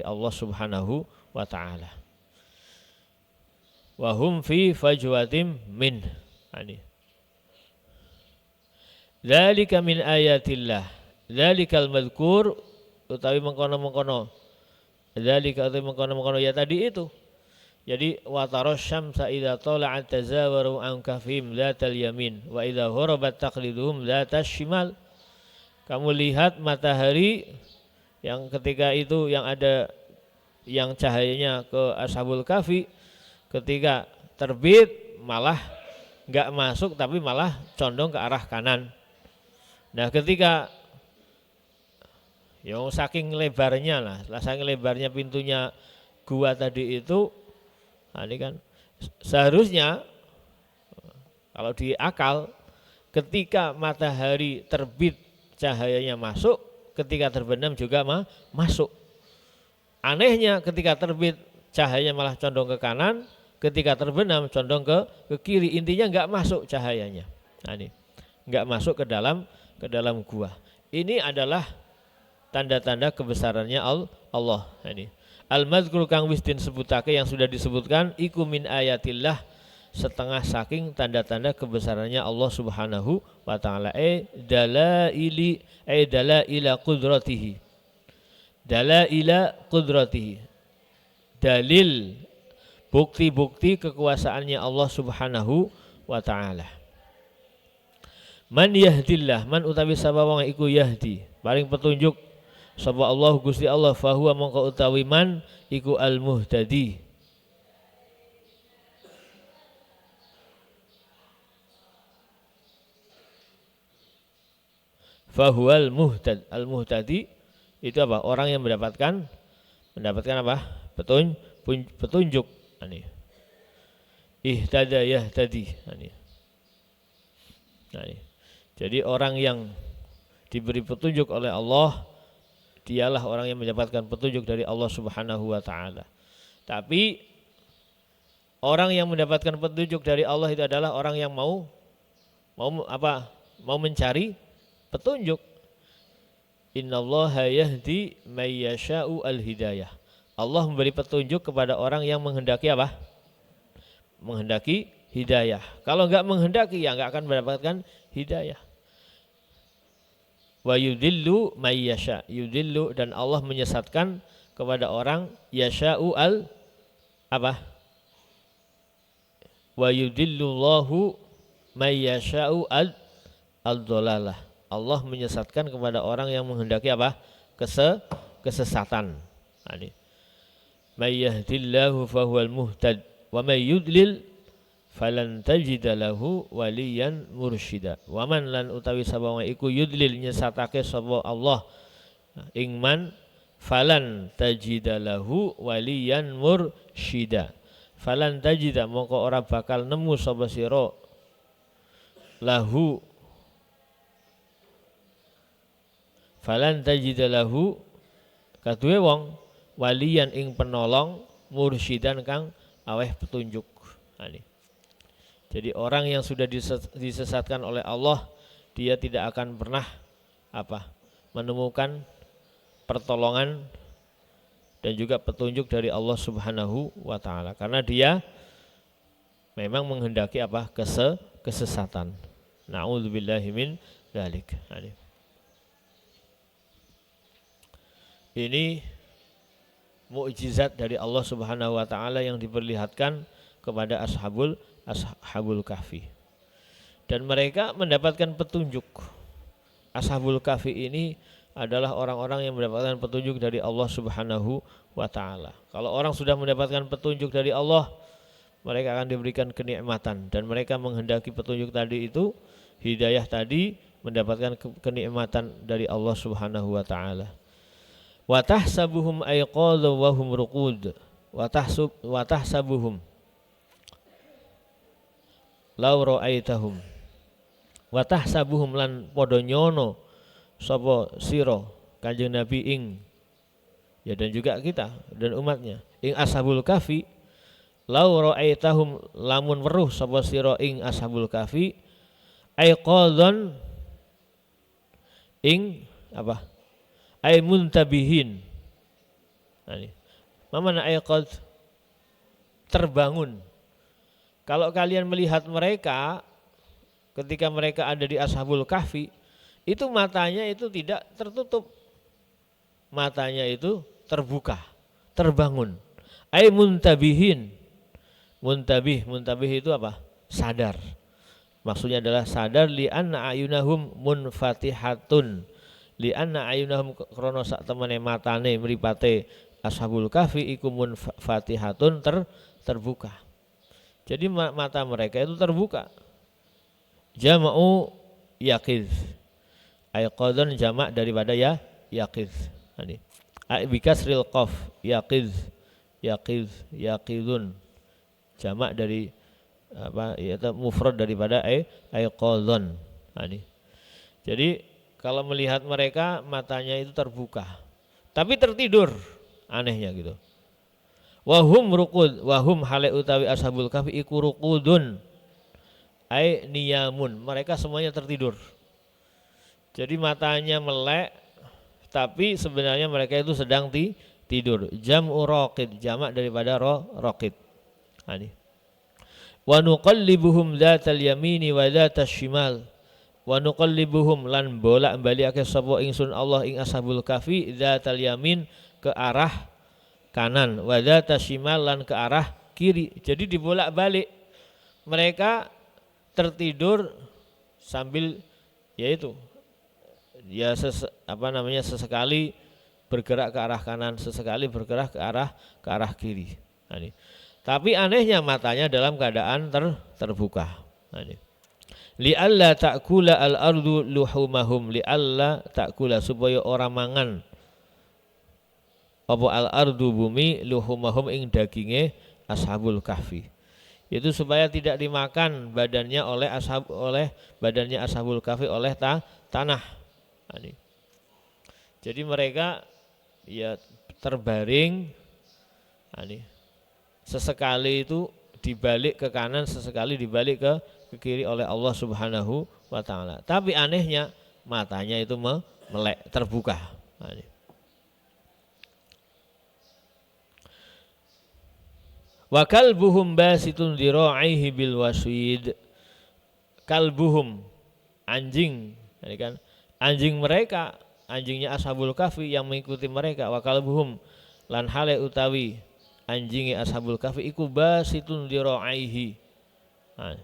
Allah Subhanahu wa taala. Wa hum fi fajwatin min. Ini. Dzalika min ayatillah. Dzalikal madzkur utawi mengkono-mengkono. Dzalika utawi mengkono-mengkono ya tadi itu. Jadi wa taras syamsa idza tala'at tazawaru an kafihim latal yamin wa idza gharabat taqliduhum latas shimal. Kamu lihat matahari yang ketika itu yang ada yang cahayanya ke Ashabul Kahfi, ketika terbit malah enggak masuk tapi malah condong ke arah kanan. Nah, ketika yang saking lebarnya saking lebarnya pintunya gua tadi itu, nah ini kan seharusnya kalau di akal ketika matahari terbit cahayanya masuk, ketika terbenam juga masuk. Anehnya ketika terbit cahayanya malah condong ke kanan, ketika terbenam condong ke kiri. Intinya enggak masuk cahayanya. Nah ini enggak masuk ke dalam gua. Ini adalah tanda-tanda kebesarannya Allah. Nah ini al-madzkur kang wis disebutake yang sudah disebutkan iku min ayatillah, setengah saking tanda-tanda kebesarannya Allah Subhanahu wa taala. Dalaila qudratihi. Dalaila qudratihi. Dalil bukti-bukti kekuasaannya Allah Subhanahu wa taala. Man yahdillah, man utawi sapa wong iku yahdi, paling petunjuk sapa Allah Gusti Allah, fahuwa mongko utawi man iku al-muhtadi. Fahuwal muhtad. Al-muhtadi itu apa? Orang yang mendapatkan apa? Petunjuk. Ini. Ihtada yahtadi. Ini. Nah, ini. Jadi orang yang diberi petunjuk oleh Allah, dialah orang yang mendapatkan petunjuk dari Allah Subhanahu wa taala. Tapi orang yang mendapatkan petunjuk dari Allah itu adalah orang yang mau mencari petunjuk. Innallaha yahdi may yasha'u al-hidayah. Allah memberi petunjuk kepada orang yang menghendaki apa? Menghendaki hidayah. Kalau enggak menghendaki ya enggak akan mendapatkan hidayah. Wa yudillu may yasha. Yudillu, dan Allah menyesatkan kepada orang yasha'u apa? Wa yudillullahu may yasha'u al-dhalalah. Allah menyesatkan kepada orang yang menghendaki apa? Kesesatan. Ini. May yahdillahu fahuwal muhtad wa may yudlil falan tajida lahu waliyan mursyida. Wa man lan utawi sapa wong iku yudlil nyesatake sapa Allah ing man falan tajida lahu waliyan mursyida. Falan tajida mongko ora bakal nemu sapa sira lahu falan tajidalahu kaduwe wong waliyan ing penolong mursyidan kang aweh petunjuk. Ini. Jadi orang yang sudah disesatkan oleh Allah, dia tidak akan pernah menemukan pertolongan dan juga petunjuk dari Allah Subhanahu wa taala, karena dia memang menghendaki kesesatan. Na'udzubillahi min dzalik. Ini mukjizat dari Allah Subhanahu wa taala yang diperlihatkan kepada Ashabul Kahfi. Dan mereka mendapatkan petunjuk. Ashabul Kahfi ini adalah orang-orang yang mendapatkan petunjuk dari Allah Subhanahu wa taala. Kalau orang sudah mendapatkan petunjuk dari Allah, mereka akan diberikan kenikmatan, dan mereka menghendaki petunjuk tadi itu, hidayah tadi, mendapatkan kenikmatan dari Allah Subhanahu wa taala. Wa tahsabuhum ayqadha wa hum ruqud wa tahsabuhum law ra'aitahum wa tahsabuhum lan padha nyono sapa sira Kanjeng Nabi ing ya, dan juga kita dan umatnya ing Ashabul Kahfi, law ra'aitahum lamun weruh sapa sira ing Ashabul Kahfi ayqadhan ing apa ay muntabihin Nah, ini. Mamana ayqad, terbangun. Kalau kalian melihat mereka ketika mereka ada di Ashabul Kahfi, itu matanya itu tidak tertutup. Matanya itu terbuka, terbangun. Ai muntabihin. Muntabih itu apa? Sadar. Maksudnya adalah sadar li anna ayunahum munfatihatun. Li anna ayunahum krono sak temene matane mripate Ashabul Kahfi iku munfatihatun terbuka. Jadi mata mereka itu terbuka. Jama'u yaqiz. Ayqadun jamak daripada yaqiz. Ini. Bikasril qaf yaqiz. Yaqizun. Jamak dari apa? Yaitu mufrad daripada ayqadun. Ini. Jadi kalau melihat mereka matanya itu terbuka. Tapi tertidur. Anehnya gitu. Wahum ruqud, wahum hale utawi Ashabul Kahfi iku ruqudun ai niyamun, mereka semuanya tertidur. Jadi matanya melek tapi sebenarnya mereka itu sedang tidur. Jam'u raqid, jamak daripada raqid. Ini. Wa nuqallibuhum dzatal yamini wa dzatas shimal. Wa nuqallibuhum lan bolak-balikake sapa ingsun Allah ing Ashabul Kahfi dzatal yamin ke arah kanan, wadata shimal lan ke arah kiri. Jadi dibolak-balik. Mereka tertidur sambil yaitu ya sesekali bergerak ke arah kanan, sesekali bergerak ke arah kiri. Nah, ini. Tapi anehnya matanya dalam keadaan terbuka. Nah, ini. Li'alla ta'kula al-ardu luhumahum, li'alla ta'kula supaya orang mangan apa al-ardu bumi luhumahum ing daginge Ashabul Kahfi. Itu supaya tidak dimakan badannya oleh badannya Ashabul Kahfi oleh tanah. Ini. Jadi mereka ya terbaring. Ini. Sesekali itu dibalik ke kanan, sesekali dibalik ke kiri oleh Allah Subhanahu wa taala. Tapi anehnya matanya itu melek terbuka. Ini. Wa kalbuhum basitun dhira'ihi bil wasid. Kalbuhum anjing, ini kan anjing mereka, anjingnya Ashabul Kahfi yang mengikuti mereka. Wa kalbuhum lan hale utawi anjinge Ashabul Kahfi iku basitun dhira'ihi. Nah,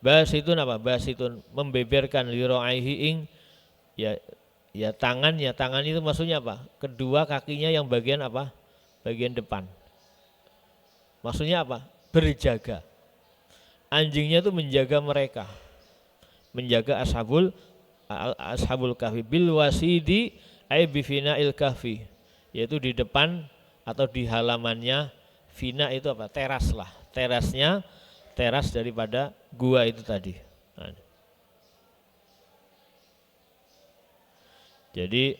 basitun apa? Basitun membeberkan dhira'ihi ing ya tangannya. Tangan itu maksudnya apa? Kedua kakinya yang bagian apa? Bagian depan. Maksudnya apa? Berjaga. Anjingnya itu menjaga mereka. Menjaga Ashabul Kahfi bil wasidi ay bifina'il kahfi. Yaitu di depan atau di halamannya. Fina itu apa? Teras lah. Teras daripada gua itu tadi. Nah. Jadi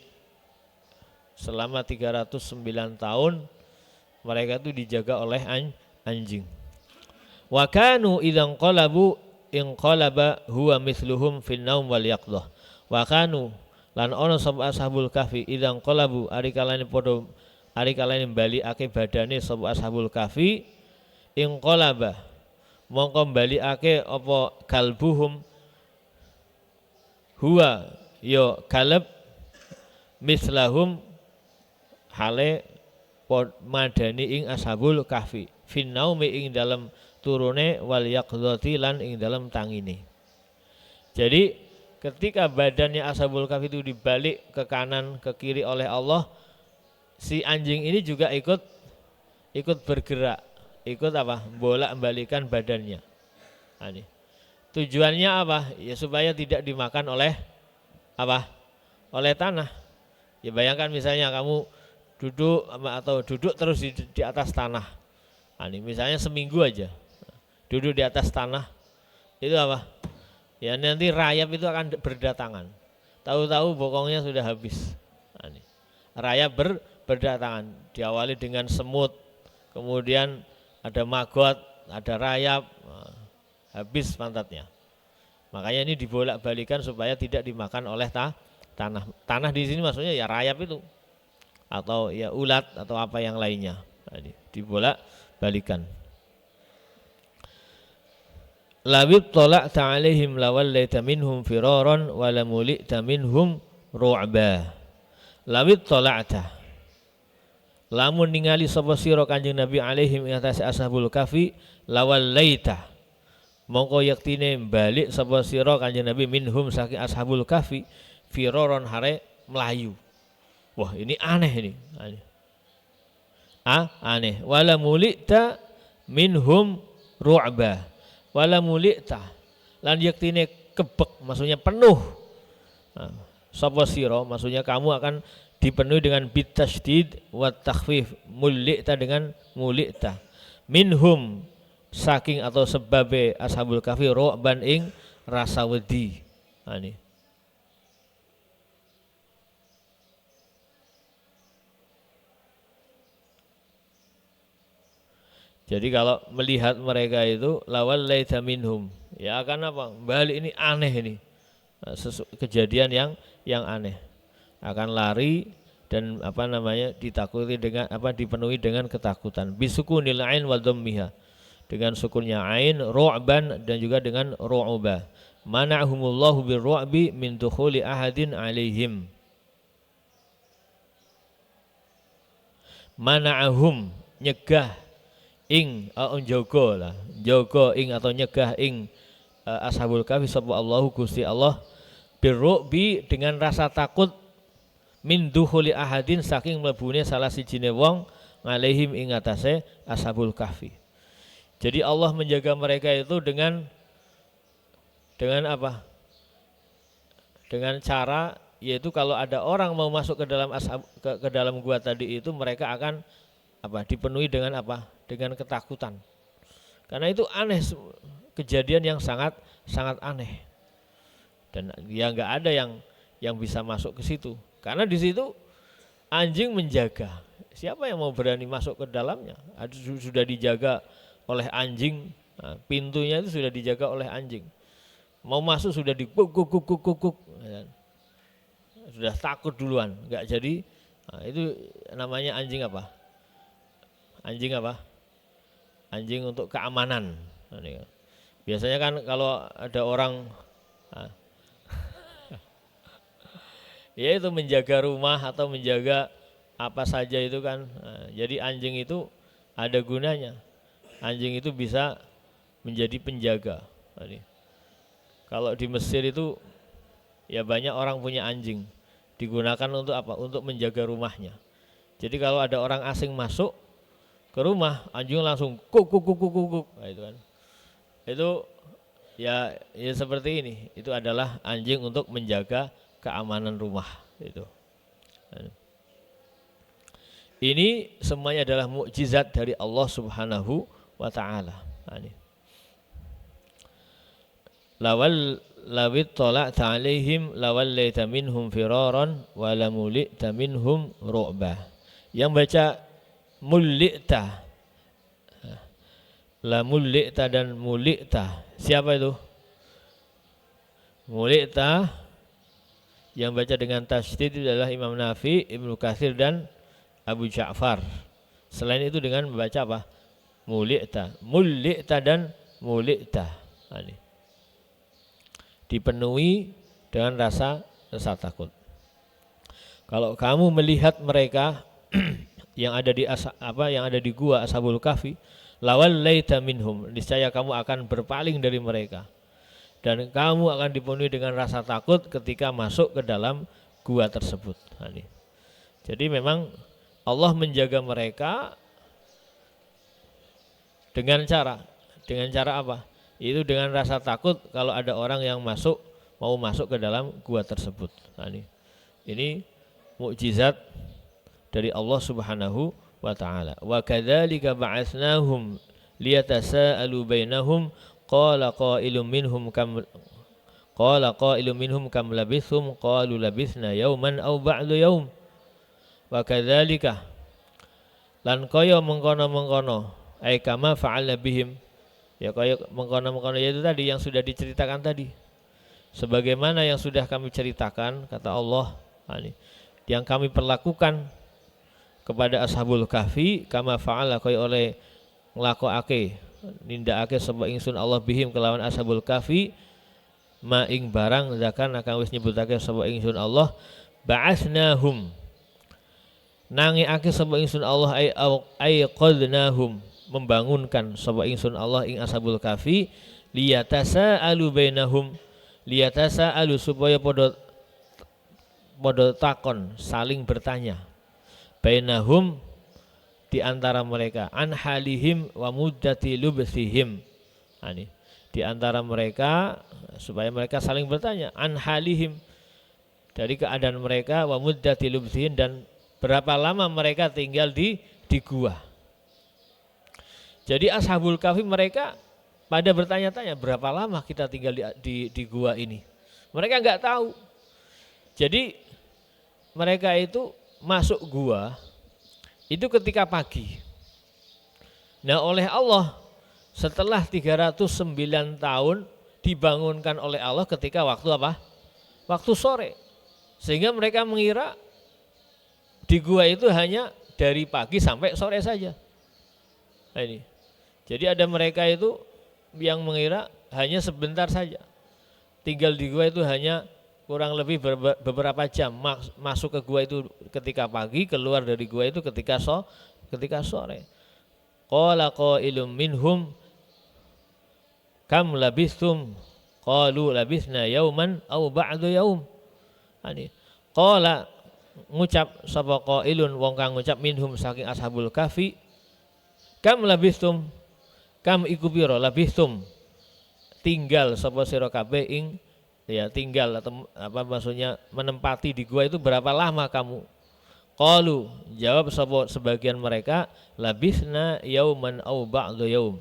selama 309 tahun mereka itu dijaga oleh anjing. Wa kanu idzan qalabu inqalaba huwa mithluhum fin naum wal yaqdah. Wa kanu lan ana sapa Ashabul Kahfi idzan qalabu ari kalane balikake badane sapa Ashabul Kahfi inqalaba mongko balikake apa kalbuhum huwa ya kalab mislahum hale madani ing Ashabul Kahfi fin naumi ing dalam turune wal yaqdhati lan ing dalam tangine. Jadi ketika badannya Ashabul Kahfi itu dibalik ke kanan ke kiri oleh Allah, si anjing ini juga ikut bergerak, ikut apa? Bolak-balikan badannya. Nah, ini. Tujuannya apa? Ya supaya tidak dimakan oleh apa? Oleh tanah. Ya bayangkan misalnya kamu duduk terus di atas tanah. Nah, ini misalnya seminggu aja duduk di atas tanah, itu apa? Ya nanti rayap itu akan berdatangan. Tahu-tahu bokongnya sudah habis. Nah, ini. Rayap berdatangan. Diawali dengan semut, kemudian ada maggot, ada rayap, habis pantatnya. Makanya ini dibolak-balikan supaya tidak dimakan oleh tanah. Tanah di sini maksudnya ya rayap itu. atau ya ulat atau apa yang lainnya. Dibolak-balikan. Lawit tala'ta 'alaihim lawallaita minhum firaran wa lamulita minhum ru'ba. Lawit tala'ta, lamun ningali sapa sira Kanjeng Nabi alaihim ing atase ashabul kahfi, lawallaita, mongko yektine balik sapa sira Kanjeng Nabi minhum saking ashabul kahfi firaran hare melayu. Wah, ini aneh ini. Aneh. Wala mulita minhum ru'ba. Wala mulita, lan yektine kebek, maksudnya penuh. Sapa sira, maksudnya kamu akan dipenuhi dengan bitasydid wa takhfif, mulita dengan mulita. Minhum, saking atau sebabe ashabul kahfi ru'ban ing rasa wedi. Ini. Jadi kalau melihat mereka itu lawallaita minhum, ya akan apa? Balik ini aneh ini. Kejadian yang aneh. Akan lari dan ditakuti dengan dipenuhi dengan ketakutan. Bisukunil ain wa dhammiha. Dengan sukunnya ain, ru'ban dan juga dengan ru'uba. Mana'ahumullahu birru'bi min dukhuli ahadin alaihim. Mana'ahum, nyegah ing jaga ing atau nyegah ing ashabul kahfi sapa Allahu Gusti Allah birru'bi dengan rasa takut min dukhuli ahadin saking mlebune salah sijine wong alaihim ing atase ashabul kahfi. Jadi Allah menjaga mereka itu dengan apa? Dengan cara, yaitu kalau ada orang mau masuk ke dalam gua tadi itu, mereka akan dipenuhi dengan apa? Dengan ketakutan. Karena itu aneh, kejadian yang sangat aneh. Dan ya nggak ada yang bisa masuk ke situ. Karena di situ anjing menjaga. Siapa yang mau berani masuk ke dalamnya? Sudah dijaga oleh anjing. Nah, pintunya itu sudah dijaga oleh anjing. Mau masuk sudah diguk. Sudah takut duluan, nggak jadi. Nah, itu namanya anjing apa? Anjing untuk keamanan. Biasanya kan kalau ada orang ya itu menjaga rumah atau menjaga apa saja itu kan. Jadi anjing itu ada gunanya. Anjing itu bisa menjadi penjaga. Kalau di Mesir itu ya banyak orang punya anjing, digunakan untuk apa? Untuk menjaga rumahnya. Jadi kalau ada orang asing masuk ke rumah, anjing langsung kuk. Nah, itu kan. Itu ya seperti ini. Itu adalah anjing untuk menjaga keamanan rumah itu. Ini semuanya adalah mukjizat dari Allah Subhanahu wa taala. Lawit tala'ta 'alaihim lawallaita minhum firaran wa lamulita minhum ru'ba. Yang baca mulita, la mulita dan mulita, siapa itu? Mulita yang baca dengan tasydid adalah Imam Nafi, Ibnu Katsir dan Abu Ja'far. Selain itu dengan membaca apa? Mulita dan mulita. Dipenuhi dengan rasa takut. Kalau kamu melihat mereka yang ada di gua Ashabul Kahfi, lawallaita minhum, niscaya kamu akan berpaling dari mereka dan kamu akan dipenuhi dengan rasa takut ketika masuk ke dalam gua tersebut. Jadi memang Allah menjaga mereka dengan cara apa? Itu dengan rasa takut kalau ada orang yang mau masuk ke dalam gua tersebut. Ini mukjizat dari Allah Subhanahu wa taala. Wa kadzalika ba'atsnahum liyatasaalu bainahum qala qailun minhum kam labithum qalu labithna yauman aw ba'du yaum. Wa kadzalika lan kaya mengkono-mengkono ai kama fa'ala bihim, ya kaya mengkono-mengkono yaitu tadi yang sudah diceritakan tadi. Sebagaimana yang sudah kami ceritakan, kata Allah, yang kami perlakukan kepada ashabul kahfi kama fa'ala kaya oleh nglakokake nindakake sapa ingsun Allah bihim kelawan ashabul kahfi ma ing barang zakan akan wis nyebutake sapa ingsun Allah ba'asnahum nangiake sapa ingsun Allah ay qadnahum membangunkan sapa ingsun Allah ing ashabul kahfi liyatasaalu bainahum liyatasaalu supaya padha takon saling bertanya bainahum di antara mereka an halihim wa muddati lubsihim di antara mereka supaya mereka saling bertanya an halihim dari keadaan mereka wa muddati lubsihim dan berapa lama mereka tinggal di gua. Jadi ashabul kahfi mereka pada bertanya-tanya berapa lama kita tinggal di gua ini. Mereka enggak tahu. Jadi mereka itu masuk gua itu ketika pagi. Nah oleh Allah setelah 309 tahun dibangunkan oleh Allah ketika waktu apa? Waktu sore. Sehingga mereka mengira di gua itu hanya dari pagi sampai sore saja. Nah ini. Jadi ada mereka itu yang mengira hanya sebentar saja. Tinggal di gua itu hanya kurang lebih beberapa jam, masuk ke gua itu ketika pagi, keluar dari gua itu ketika sore. Qala qailum minhum kam labistum qalu labisna yauman aw ba'du yaum. Ani qala ngucap sapa qailun wong kang ngucap minhum saking ashabul kahfi kam labistum kam iku pira labistum tinggal sapa sira kabeh ing ya tinggal atau apa maksudnya menempati di gua itu berapa lama kamu? Qalu jawab sebagian mereka labisna yauman au ba'du yaum.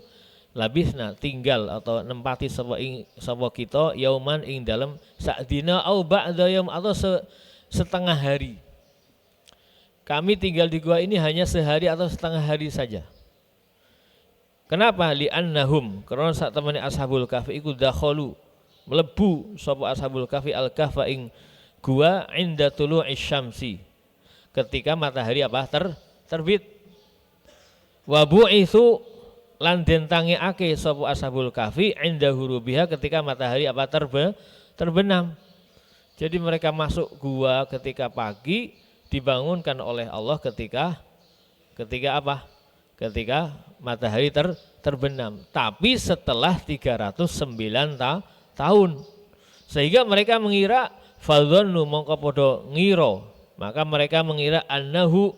Labisna tinggal atau nempati sapa kita yauman ing dalam sakdina au ba'du yaum atau setengah hari. Kami tinggal di gua ini hanya sehari atau setengah hari saja. Kenapa? Li'annahum karena saat temani ashabul kahfi iku dakhalu melebu sapa ashabul kahfi al-kahfa ing gua inda tulu'is syamsi ketika matahari apa terbit wa bu'itsu lan den tangiake sapa ashabul kahfi inda hurubiha ketika matahari apa terbenam. Jadi mereka masuk gua ketika pagi dibangunkan oleh Allah ketika apa? Ketika matahari terbenam tapi setelah 309 tahun sehingga mereka mengira fadzannu mongko padha ngira maka mereka mengira annahu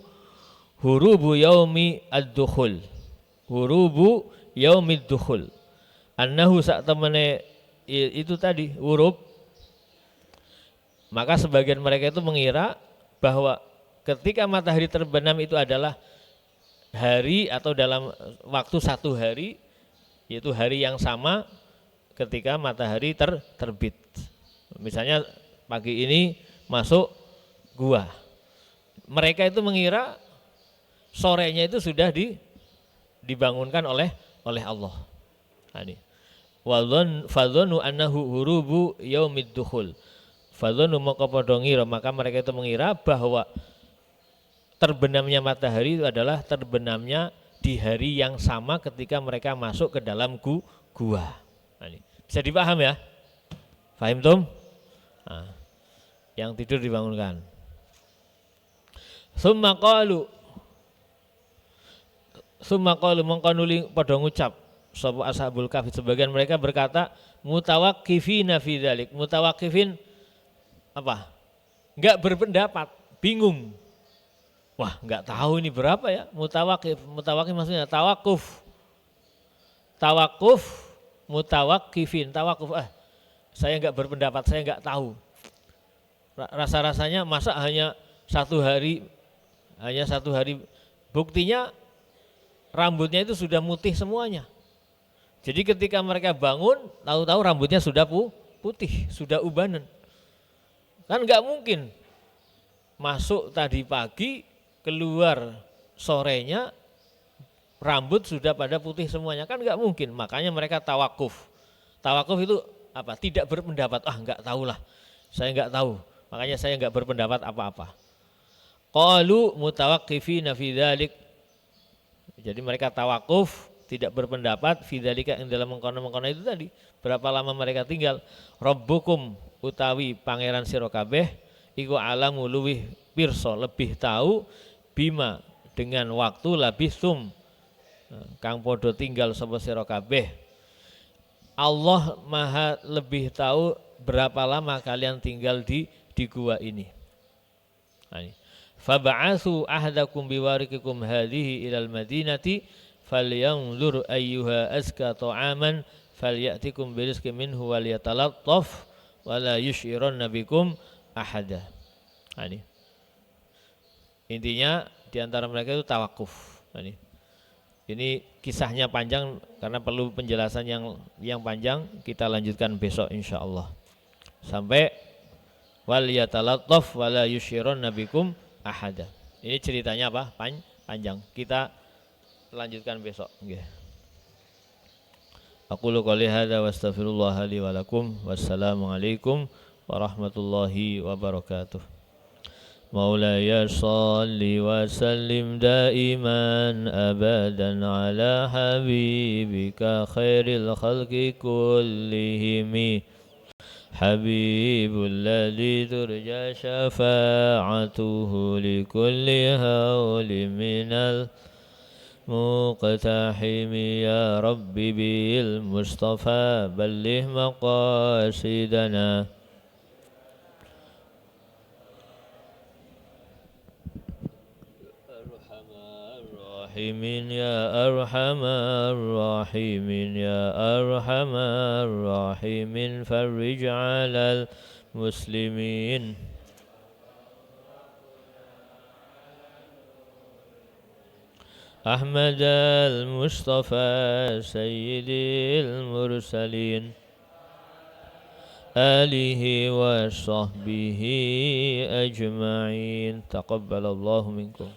hurubu yaumi ad-dukhul hurubu yaumid dukhul annahu sak temene itu tadi hurub maka sebagian mereka itu mengira bahwa ketika matahari terbenam itu adalah hari atau dalam waktu satu hari yaitu hari yang sama ketika matahari terbit. Misalnya pagi ini masuk gua. Mereka itu mengira sorenya itu sudah dibangunkan oleh Allah. Nah, ini. Fadzannu annahu hurubu yaumid dukhul. Fadzannu maka mereka itu mengira bahwa terbenamnya matahari itu adalah terbenamnya di hari yang sama ketika mereka masuk ke dalam gua. Nah, ini. Bisa dipaham ya? Fahim tum? Nah, yang tidur dibangunkan. Summa qalu mongko nuli padha ngucap sapa ashabul kahfi sebagian mereka berkata mutawaqqifina fi dzalik. Mutawaqqifin apa? Enggak berpendapat, bingung. Wah, enggak tahu ini berapa ya? Mutawaqqif maksudnya tawakuf. Mutawaqqifin, tawakuf. Saya enggak berpendapat, saya enggak tahu. Rasa-rasanya masa hanya satu hari. Buktinya rambutnya itu sudah mutih semuanya. Jadi ketika mereka bangun, tahu-tahu rambutnya sudah putih, sudah ubanan. Kan enggak mungkin masuk tadi pagi, keluar sorenya, rambut sudah pada putih semuanya, kan enggak mungkin. Makanya mereka tawakuf. Tawakuf itu apa? Tidak berpendapat. Enggak tahulah. Saya enggak tahu. Makanya saya enggak berpendapat apa-apa. Qalu mutawaqqifina fi dzalik. Jadi mereka tawakuf, tidak berpendapat fi dzalika ing dalam mengkono-mengkono itu tadi. Berapa lama mereka tinggal? Rabbukum utawi pangeran sira kabeh iku alamu luwih pirsa, lebih tahu bima dengan waktu labisum kang podo tinggal sapa sira kabeh. Allah maha lebih tahu berapa lama kalian tinggal di gua ini. Fab'atsu ahdakum biwarikikum hadhihi ilal madinati falyanzur ayyuha azka ta'aman falyatikum birizqin minhu walyatalattaf wala yusy'iranna bikum ahada. Intinya di antara mereka itu tawakuf. Ini kisahnya panjang karena perlu penjelasan yang panjang, kita lanjutkan besok insyaallah. Sampai wal yatalattaf wala yusy'iranna bikum ahada. Ini ceritanya apa? Panjang. Kita lanjutkan besok. Nggih. Aqulu qouli hadza wa astaghfirullah li wa lakum. Wassalamu alaikum warahmatullahi wabarakatuh. Maulaya shalli wa sallim daiman abadan ala habibika khairil khalqi kullihim. حبيب الذي ترجى شفاعته لكل هول من المقتحم يا رب بالمصطفى بلغ مقاصدنا الراحمين يا أرحم الراحمين يا أرحم الراحمين فرج على المسلمين أحمد المصطفى سيد المرسلين آله وصحبه أجمعين تقبل الله منكم.